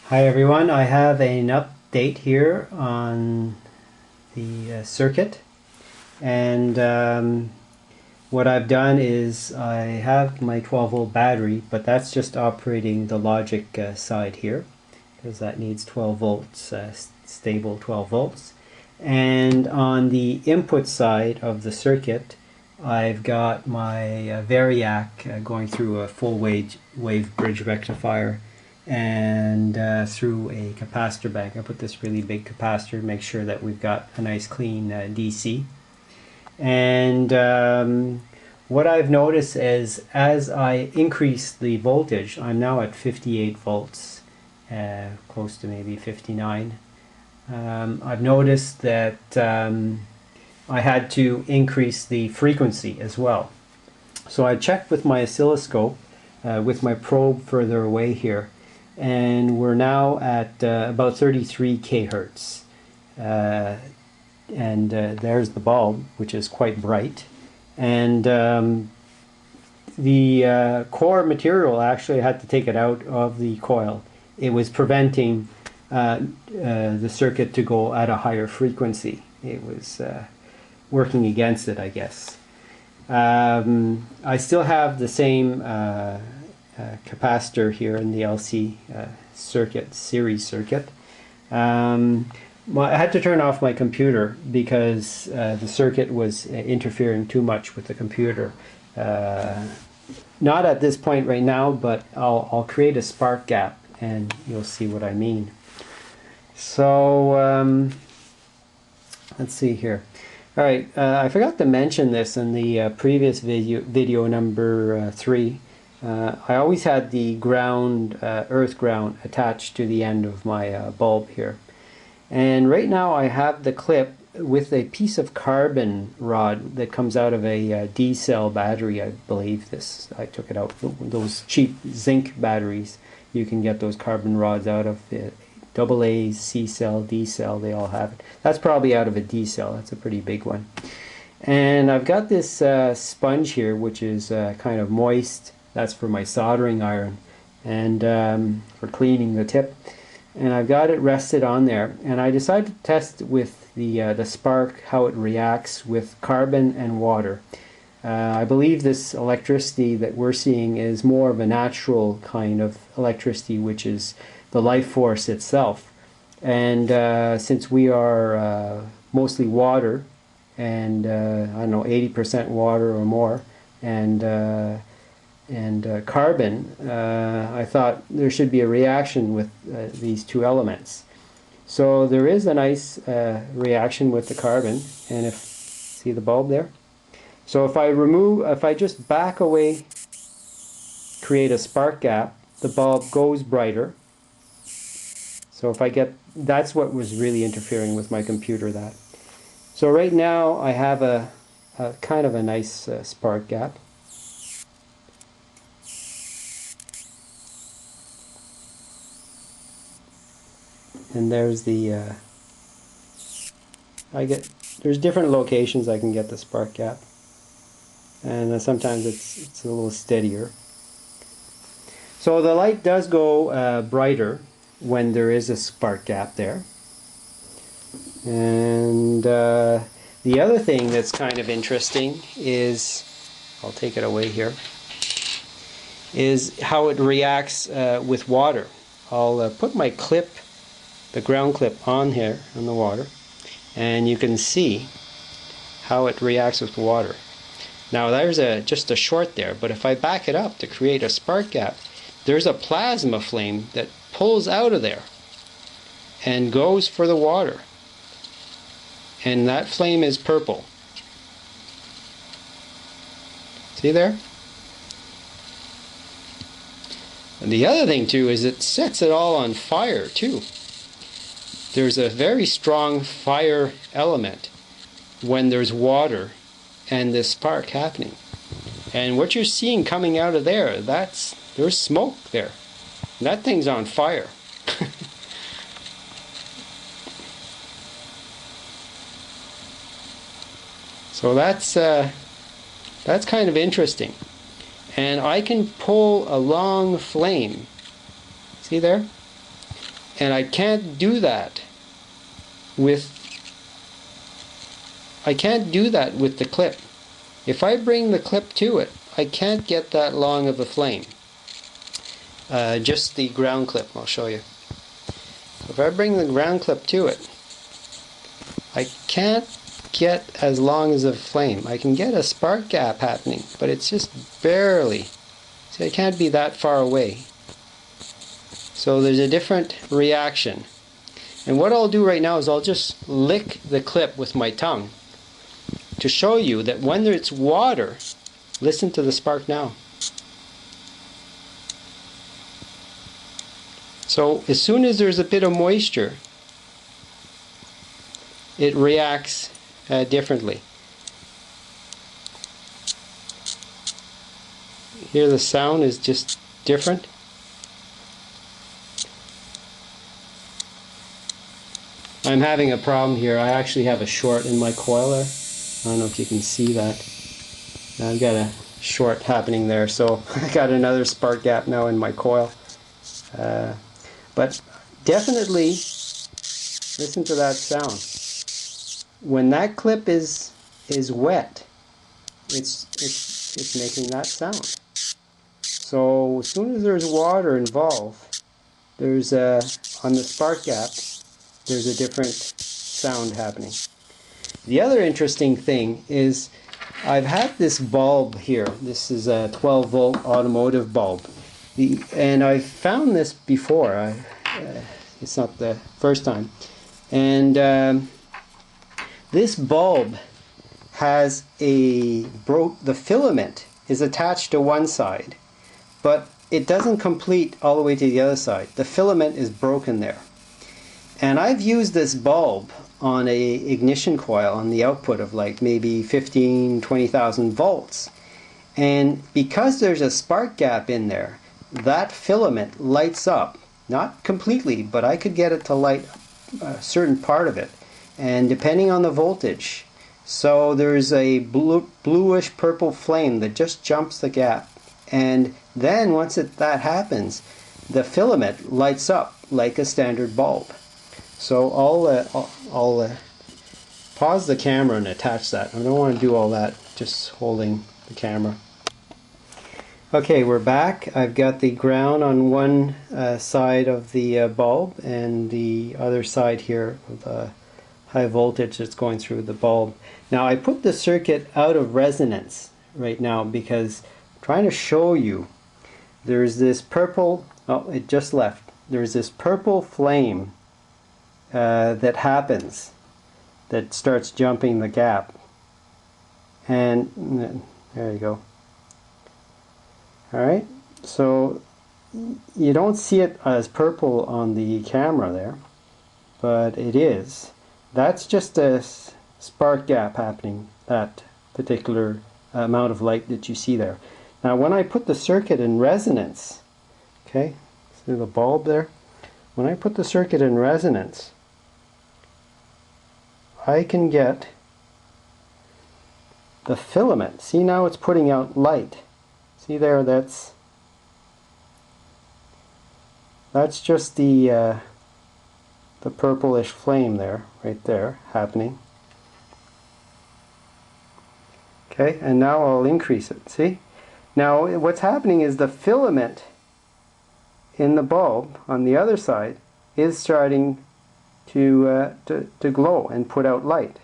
Hi everyone, I have an update here on the circuit, and what I've done is I have my 12 volt battery, but that's just operating the logic side here because that needs 12 volts, stable 12 volts. And on the input side of the circuit, I've got my Variac going through a full wave bridge rectifier and through a capacitor bank. I put this really big capacitor to make sure that we've got a nice clean DC. And what I've noticed is as I increase the voltage, I'm now at 58 volts, close to maybe 59. I've noticed that I had to increase the frequency as well. So I checked with my oscilloscope with my probe further away here, and we're now at about 33 kHz. And there's the bulb, which is quite bright. And the core material, actually I had to take it out of the coil. It was preventing the circuit to go at a higher frequency. It was working against it, I guess. I still have the same capacitor here in the LC circuit, series circuit. Well, I had to turn off my computer because the circuit was interfering too much with the computer. Not at this point right now, but I'll create a spark gap and you'll see what I mean. So let's see here. All right, I forgot to mention this in the previous video number 3. I always had the ground, earth ground attached to the end of my bulb here. And right now I have the clip with a piece of carbon rod that comes out of a D-cell battery, I believe this. I took it out, those cheap zinc batteries. You can get those carbon rods out of the AA, C-cell, D-cell, they all have it. That's probably out of a D-cell, that's a pretty big one. And I've got this sponge here which is kind of moist. That's for my soldering iron and for cleaning the tip. And I've got it rested on there, and I decided to test with the spark how it reacts with carbon and water. I believe this electricity that we're seeing is more of a natural kind of electricity, which is the life force itself. And since we are mostly water, and I don't know, 80% water or more, and carbon, I thought there should be a reaction with these two elements. So there is a nice reaction with the carbon, and if see the bulb there. So if I just back away, create a spark gap, the bulb goes brighter. So if I get, that's what was really interfering with my computer. That. So right now I have a kind of a nice spark gap. And there's the there's different locations I can get the spark gap, and sometimes it's a little steadier. So the light does go brighter when there is a spark gap there. And the other thing that's kind of interesting is, I'll take it away here, is how it reacts with water. I'll put my clip, the ground clip, on here on the water, and you can see how it reacts with water. Now there's just a short there, but if I back it up to create a spark gap, there's a plasma flame that pulls out of there and goes for the water, and that flame is purple. See there? And the other thing too is it sets it all on fire too. There's a very strong fire element when there's water and this spark happening. And what you're seeing coming out of there, there's smoke there. And that thing's on fire. So that's kind of interesting. And I can pull a long flame. See there? And I can't do that with the clip. If I bring the clip to it, I can't get that long of a flame. Just the ground clip, I'll show you. If I bring the ground clip to it, I can't get as long as a flame. I can get a spark gap happening, but it's just barely. See, I can't be that far away. So there's a different reaction. And what I'll do right now is I'll just lick the clip with my tongue to show you that when it's water, listen to the spark now. So as soon as there's a bit of moisture, it reacts differently. Here the sound is just different. I'm having a problem here. I actually have a short in my coil there. I don't know if you can see that. I've got a short happening there, so I got another spark gap now in my coil. But definitely listen to that sound. When that clip is wet, it's making that sound. So as soon as there's water involved, there's on the spark gap, there's a different sound happening. The other interesting thing is I've had this bulb here. This is a 12 volt automotive bulb. And I've found this before. It's not the first time. And this bulb has the filament is attached to one side, but it doesn't complete all the way to the other side. The filament is broken there. And I've used this bulb on a ignition coil on the output of like maybe 20,000 volts. And because there's a spark gap in there, that filament lights up. Not completely, but I could get it to light a certain part of it. And depending on the voltage, so there's a bluish purple flame that just jumps the gap. And then once that happens, the filament lights up like a standard bulb. So I'll pause the camera and attach that. I don't want to do all that just holding the camera. Okay, we're back. I've got the ground on one side of the bulb and the other side here of the high voltage that's going through the bulb. Now I put the circuit out of resonance right now because I'm trying to show you there's this purple, oh it just left, there's this purple flame that happens, that starts jumping the gap. And there you go. Alright, so you don't see it as purple on the camera there, but it is. That's just a spark gap happening, that particular amount of light that you see there. Now when I put the circuit in resonance, okay, see the bulb there? When I put the circuit in resonance, I can get the filament. See, now it's putting out light. See there, that's just the purplish flame there, right there, happening. Okay, and now I'll increase it. See? Now what's happening is the filament in the bulb on the other side is starting to glow and put out light.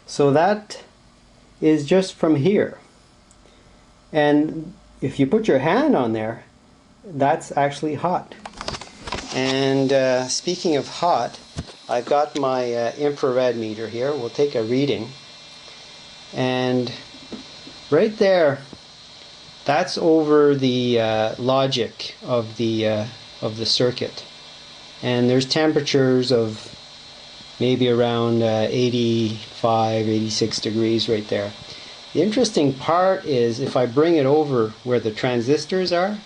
So that is just from here. And if you put your hand on there, that's actually hot. And speaking of hot, I've got my infrared meter here. We'll take a reading. And right there, that's over the logic of the circuit. And there's temperatures of maybe around 85, 86 degrees right there. The interesting part is if I bring it over where the transistors are,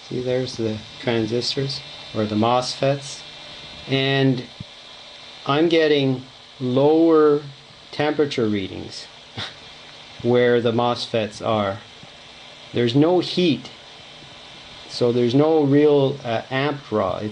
see there's the transistors, or the MOSFETs, and I'm getting lower temperature readings where the MOSFETs are. There's no heat. So there's no real amp draw. It's